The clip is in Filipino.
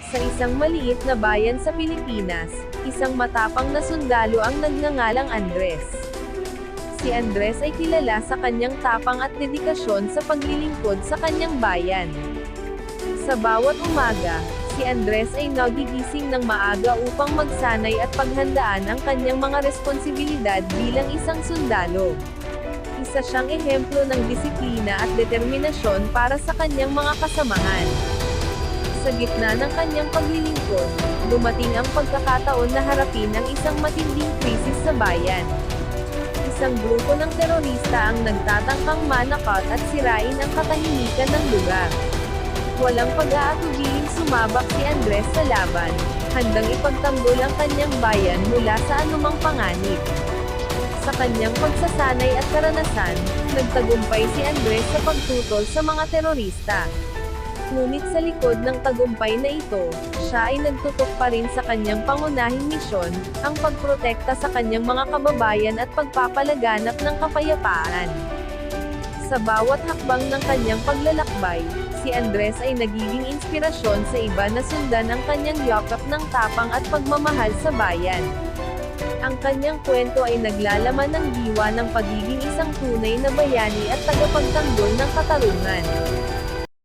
Sa isang maliit na bayan sa Pilipinas, isang matapang na sundalo ang nagngangalang Andres. Si Andres ay kilala sa kanyang tapang at dedikasyon sa paglilingkod sa kanyang bayan. Sa bawat umaga, si Andres ay nagigising ng maaga upang magsanay at paghandaan ang kanyang mga responsibilidad bilang isang sundalo. Isa siyang ehemplo ng disiplina at determinasyon para sa kanyang mga kasamahan. Sa gitna ng kanyang paglilingkod, dumating ang pagkakataon na harapin ang isang matinding krisis sa bayan. Isang grupo ng terorista ang nagtatangkang manakot at sirain ang katahimikan ng lugar. Walang pag-aatubiling sumabak si Andres sa laban, handang ipagtanggol ang kanyang bayan mula sa anumang panganib. Sa kanyang pagsasanay at karanasan, nagtagumpay si Andres sa pagtutol sa mga terorista. Ngunit sa likod ng tagumpay na ito, siya ay nagtutok pa rin sa kanyang pangunahing misyon, ang pagprotekta sa kanyang mga kababayan at pagpapalaganap ng kapayapaan. Sa bawat hakbang ng kanyang paglalakbay, si Andres ay nagiging inspirasyon sa iba na sundan ang kanyang yakap ng tapang at pagmamahal sa bayan. Ang kanyang kwento ay naglalaman ng diwa ng pagiging isang tunay na bayani at tagapagtanggol ng katarungan.